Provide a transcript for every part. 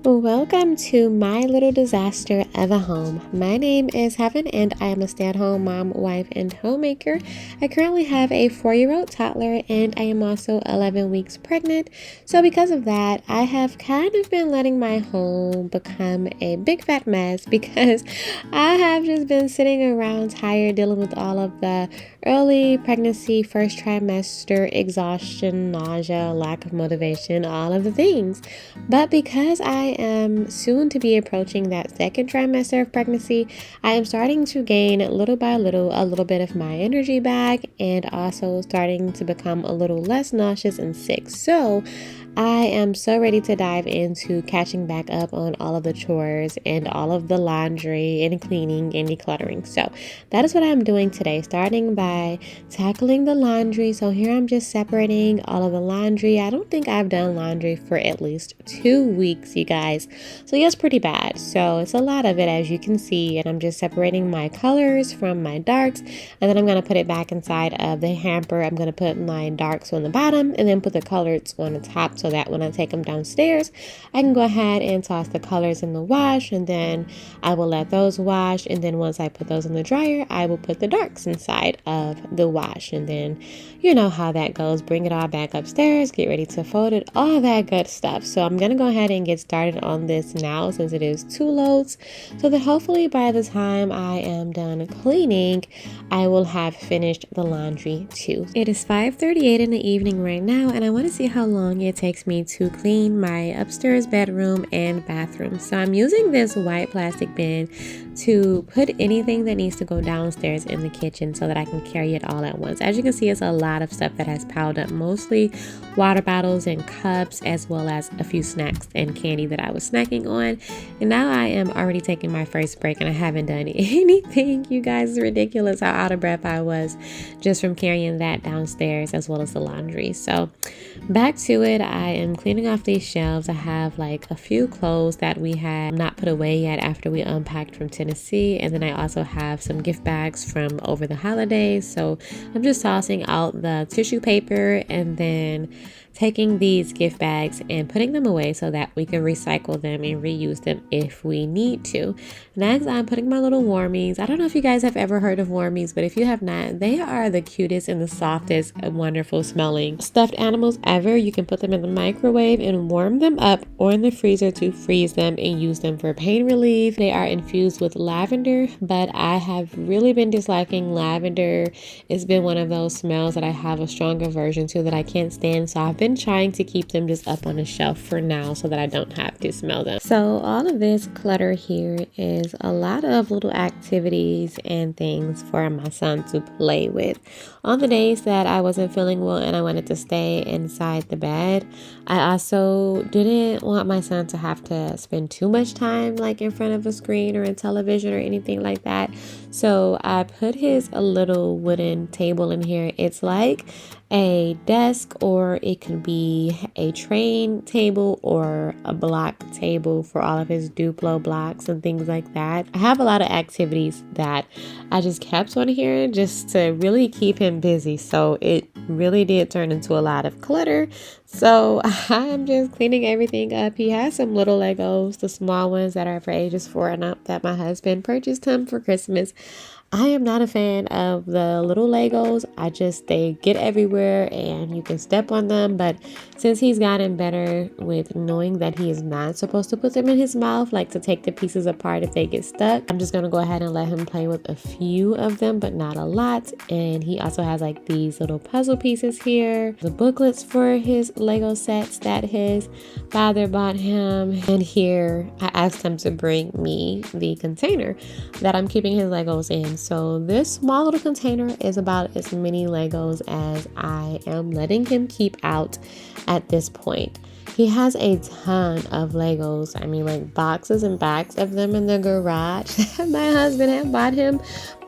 Welcome to my little disaster of a home. My name is Heaven and I am a stay-at-home mom, wife, and homemaker. I currently have a 4-year-old toddler and I am also 11 weeks pregnant. So because of that, I have kind of been letting my home become a big fat mess because I have just been sitting around tired dealing with all of the early pregnancy, first trimester, exhaustion, nausea, lack of motivation, all of the things. But because I am soon to be approaching that second trimester of pregnancy, I am starting to gain little by little a little bit of my energy back and also starting to become a little less nauseous and sick. So I am so ready to dive into catching back up on all of the chores and all of the laundry and cleaning and decluttering. So that is what I'm doing today, starting by tackling the laundry. So here I'm just separating all of the laundry. I don't think I've done laundry for at least 2 weeks, you guys. So yeah, it's pretty bad. So it's a lot of it, as you can see. And I'm just separating my colors from my darks. And then I'm going to put it back inside of the hamper. I'm going to put my darks on the bottom and then put the colors on the top, so that when I take them downstairs, I can go ahead and toss the colors in the wash, and then I will let those wash. And then once I put those in the dryer, I will put the darks inside of the wash. And then you know how that goes. Bring it all back upstairs, get ready to fold it, all that good stuff. So I'm going to go ahead and get started on this now, since it is 2 loads, so that hopefully by the time I am done cleaning, I will have finished the laundry too. It is 5:38 in the evening right now, and I want to see how long it takes me to clean my upstairs bedroom and bathroom. So I'm using this white plastic bin to put anything that needs to go downstairs in the kitchen so that I can carry it all at once. As you can see, it's a lot of stuff that has piled up, mostly water bottles and cups, as well as a few snacks and candy that I was snacking on. And now I am already taking my first break and I haven't done anything. You guys, it's ridiculous how out of breath I was just from carrying that downstairs, as well as the laundry. So back to it. I am cleaning off these shelves. I have like a few clothes that we had not put away yet after we unpacked from Tennessee, and then I also have some gift bags from over the holidays. So I'm just tossing out the tissue paper and then taking these gift bags and putting them away so that we can recycle them and reuse them if we need to. Next, I'm putting my little warmies. I don't know if you guys have ever heard of warmies, but if you have not, they are the cutest and the softest and wonderful smelling stuffed animals ever. You can put them in the microwave and warm them up, or in the freezer to freeze them and use them for pain relief. They are infused with lavender, but I have really been disliking lavender. It's been one of those smells that I have a stronger version to that I can't stand, so I've been trying to keep them just up on the shelf for now so that I don't have to smell them. So all of this clutter here is a lot of little activities and things for my son to play with. On the days that I wasn't feeling well and I wanted to stay inside the bed, I also didn't want my son to have to spend too much time like in front of a screen or in television or anything like that. So I put a little wooden table in here. It's like a desk, or it could be a train table or a block table for all of his Duplo blocks and things like that. I have a lot of activities that I just kept on here just to really keep him busy. So it really did turn into a lot of clutter. So I'm just cleaning everything up. He has some little Legos, the small ones that are for ages 4 and up, that my husband purchased him for Christmas. I am not a fan of the little Legos. They get everywhere and you can step on them. But since he's gotten better with knowing that he is not supposed to put them in his mouth, like to take the pieces apart if they get stuck, I'm just going to go ahead and let him play with a few of them, but not a lot. And he also has like these little puzzle pieces here, the booklets for his Lego sets that his father bought him. And here I asked him to bring me the container that I'm keeping his Legos in. So this small little container is about as many Legos as I am letting him keep out at this point. He has a ton of Legos. I mean, like boxes and bags of them in the garage. My husband had bought him,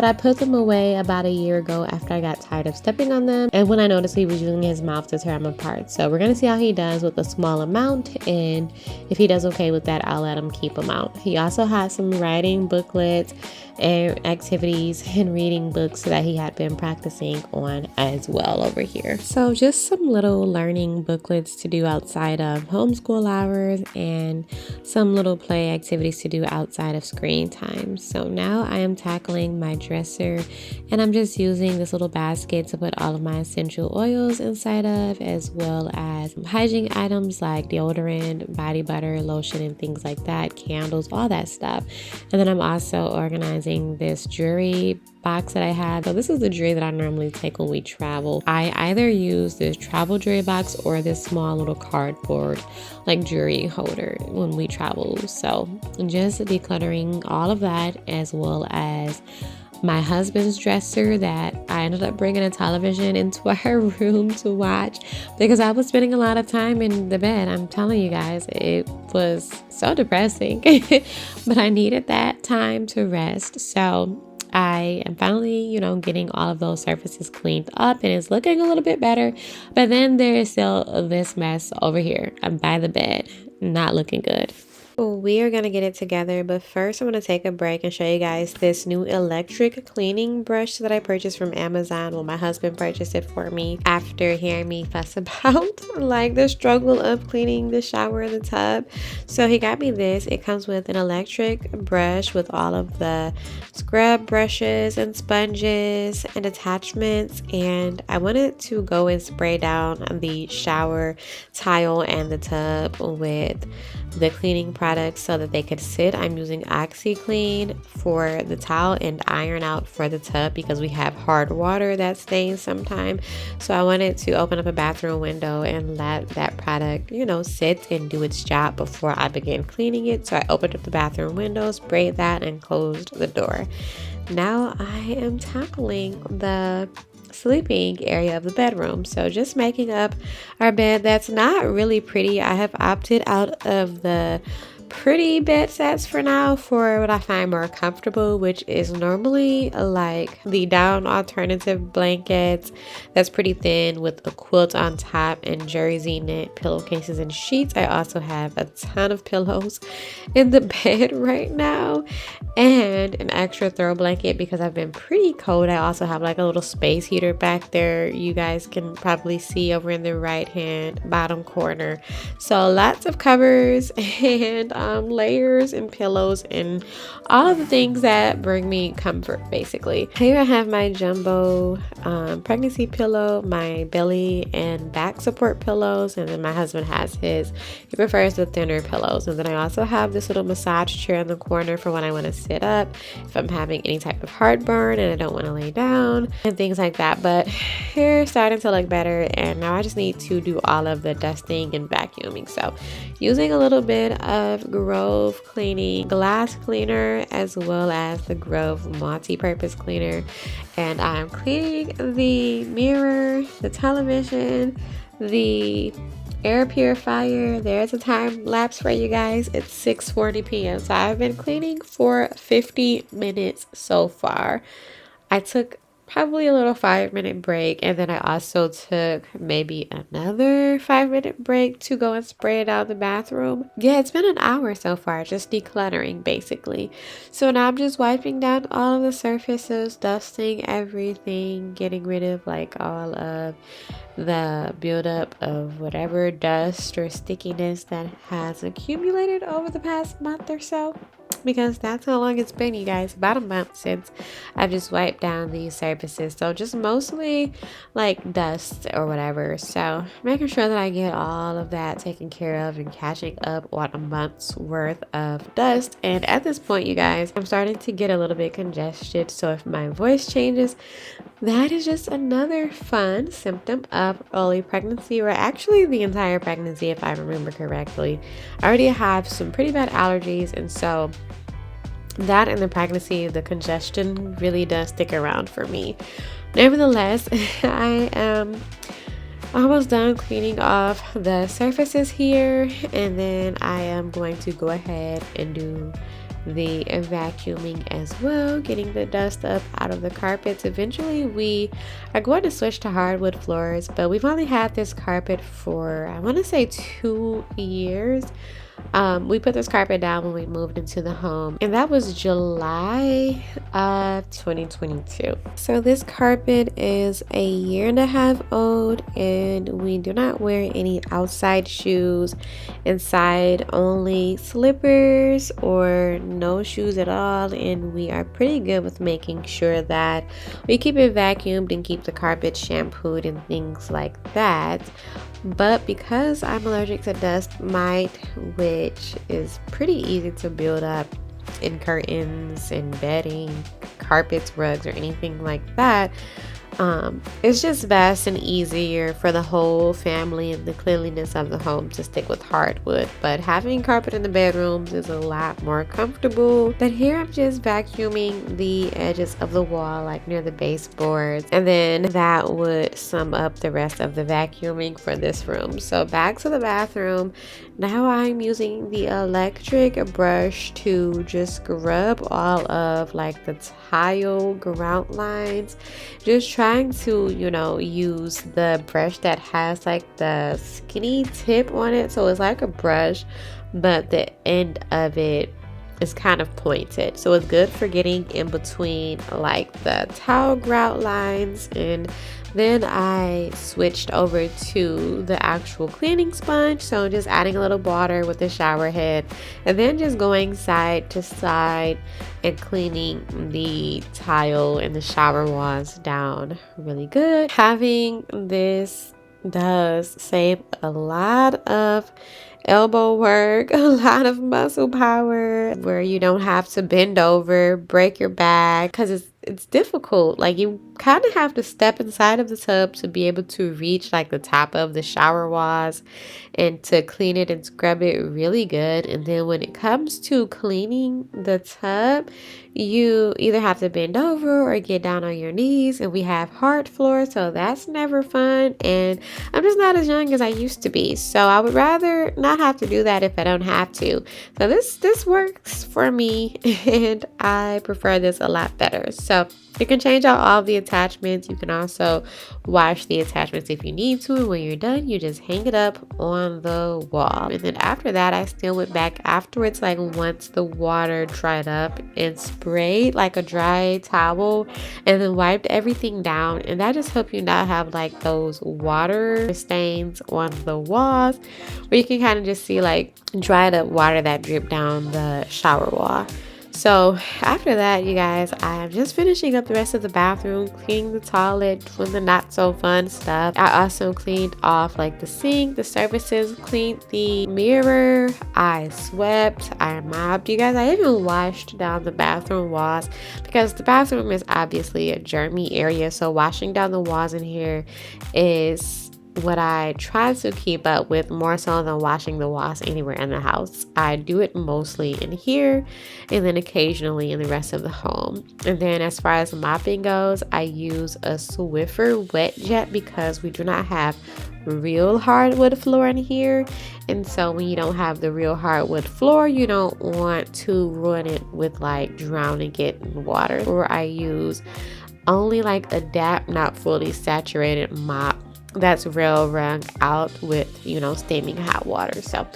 but I put them away about a year ago after I got tired of stepping on them and when I noticed he was using his mouth to tear them apart. So we're going to see how he does with a small amount, and if he does okay with that, I'll let him keep them out. He also has some writing booklets and activities and reading books that he had been practicing on as well over here. So just some little learning booklets to do outside of homeschool hours and some little play activities to do outside of screen time. So now I am tackling my dresser, and I'm just using this little basket to put all of my essential oils inside of, as well as hygiene items like deodorant, body butter, lotion, and things like that, candles, all that stuff. And then I'm also organizing this jewelry box that I have. So this is the jewelry that I normally take when we travel. I either use this travel jewelry box or this small little cardboard like jewelry holder when we travel. So just decluttering all of that, as well as my husband's dresser that I ended up bringing a television into our room to watch because I was spending a lot of time in the bed. I'm telling you guys, it was so depressing, but I needed that time to rest. So I am finally, getting all of those surfaces cleaned up, and it's looking a little bit better. But then there is still this mess over here. I'm by the bed, not looking good. We are going to get it together, but first I'm going to take a break and show you guys this new electric cleaning brush that I purchased from Amazon. Well, my husband purchased it for me after hearing me fuss about like the struggle of cleaning the shower and the tub. So he got me this. It comes with an electric brush with all of the scrub brushes and sponges and attachments, and I wanted to go and spray down the shower tile and the tub with the cleaning products so that they could sit. I'm using OxyClean for the towel and Iron Out for the tub because we have hard water that stains sometimes. So I wanted to open up a bathroom window and let that product, sit and do its job before I began cleaning it. So I opened up the bathroom window, sprayed that, and closed the door. Now I am tackling the sleeping area of the bedroom. So just making up our bed that's not really pretty. I have opted out of the pretty bed sets for now for what I find more comfortable, which is normally like the down alternative blankets that's pretty thin with a quilt on top and jersey knit pillowcases and sheets. I also have a ton of pillows in the bed right now and an extra throw blanket because I've been pretty cold. I also have like a little space heater back there. You guys can probably see over in the right hand bottom corner. So lots of covers and layers and pillows and all of the things that bring me comfort, basically. Here I have my jumbo pregnancy pillow, my belly and back support pillows, and then my husband has his. He prefers the thinner pillows. And then I also have this little massage chair in the corner for when I want to sit up, if I'm having any type of heartburn and I don't want to lay down and things like that. But hair's starting to look better, and now I just need to do all of the dusting and vacuuming. So using a little bit of Grove cleaning glass cleaner as well as the Grove multi-purpose cleaner, and I'm cleaning the mirror, the television, the air purifier. There's a time lapse for you guys. It's 6:40 p.m. so I've been cleaning for 50 minutes so far. I took probably a little 5-minute break, and then I also took maybe another 5-minute break to go and spray it out the bathroom. Yeah, it's been an hour so far, just decluttering basically. So now I'm just wiping down all of the surfaces, dusting everything, getting rid of like all of the buildup of whatever dust or stickiness that has accumulated over the past month or so, because that's how long it's been, you guys. About a month since I've just wiped down these surfaces. So just mostly like dust or whatever. So making sure that I get all of that taken care of and catching up on a month's worth of dust. And at this point, you guys, I'm starting to get a little bit congested. So if my voice changes, that is just another fun symptom of early pregnancy, or actually the entire pregnancy if I remember correctly. I already have some pretty bad allergies, and so that and the pregnancy, the congestion really does stick around for me. Nevertheless, I am almost done cleaning off the surfaces here, and then I am going to go ahead and do the vacuuming as well, getting the dust up out of the carpets. Eventually we are going to switch to hardwood floors, but we've only had this carpet for, I want to say, 2 years. We put this carpet down when we moved into the home, and that was July of 2022. So this carpet is a year and a half old, and we do not wear any outside shoes. Inside, only slippers or no shoes at all, and we are pretty good with making sure that we keep it vacuumed and keep the carpet shampooed and things like that. But because I'm allergic to dust mite, which is pretty easy to build up in curtains and bedding, carpets, rugs, or anything like that, it's just best and easier for the whole family and the cleanliness of the home to stick with hardwood. But having carpet in the bedrooms is a lot more comfortable. But here I'm just vacuuming the edges of the wall, like near the baseboards, and then that would sum up the rest of the vacuuming for this room. So back to the bathroom. Now I'm using the electric brush to just scrub all of like the tile grout lines, just trying to, use the brush that has like the skinny tip on it, so it's like a brush but the end of it is kind of pointed, so it's good for getting in between like the tile grout lines. And then I switched over to the actual cleaning sponge, so just adding a little water with the shower head and then just going side to side and cleaning the tile and the shower walls down really good. Having this does save a lot of elbow work, a lot of muscle power, where you don't have to bend over, break your back, because it's difficult. Like, you kind of have to step inside of the tub to be able to reach like the top of the shower walls and to clean it and scrub it really good. And then when it comes to cleaning the tub, you either have to bend over or get down on your knees, and we have hard floor, so that's never fun. And I'm just not as young as I used to be, so I would rather not have to do that if I don't have to. So this works for me, and I prefer this a lot better. So you can change out all the attachments. You can also wash the attachments if you need to, and when you're done, you just hang it up on the wall. And then after that, I still went back afterwards, like once the water dried up, and sprayed like a dry towel and then wiped everything down. And that just helps you not have like those water stains on the walls, where you can kind of just see like dried up water that dripped down the shower wall. So after that, you guys, I'm just finishing up the rest of the bathroom, cleaning the toilet, doing the not so fun stuff. I also cleaned off like the sink, the surfaces, cleaned the mirror, I swept, I mopped. You guys, I even washed down the bathroom walls, because the bathroom is obviously a germy area. So washing down the walls in here is what I try to keep up with more so than washing the walls anywhere in the house. I do it mostly in here and then occasionally in the rest of the home. And then as far as mopping goes, I use a Swiffer wet jet, because we do not have real hardwood floor in here. And so when you don't have the real hardwood floor, you don't want to ruin it with like drowning it in water. Or I use only like a DAP, not fully saturated mop that's real wrung out with, steaming hot water. So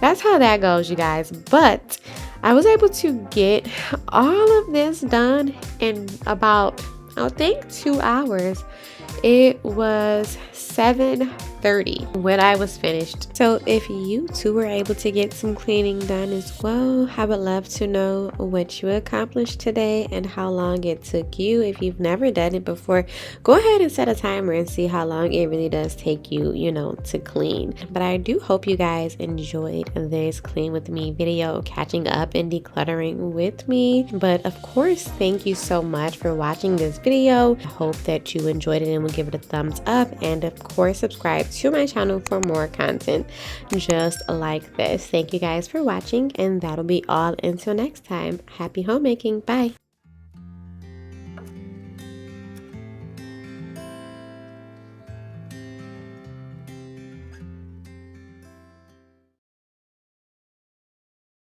that's how that goes, you guys. But I was able to get all of this done in about, I think, 2 hours. It was 7:30 when I was finished. So if you too were able to get some cleaning done as well, I would love to know what you accomplished today and how long it took you. If you've never done it before, go ahead and set a timer and see how long it really does take you, to clean. But I do hope you guys enjoyed this clean with me video, catching up and decluttering with me. But of course, thank you so much for watching this video. I hope that you enjoyed it and will give it a thumbs up, and of course subscribe to my channel for more content just like this. Thank you guys for watching, and that'll be all until next time. Happy homemaking. Bye.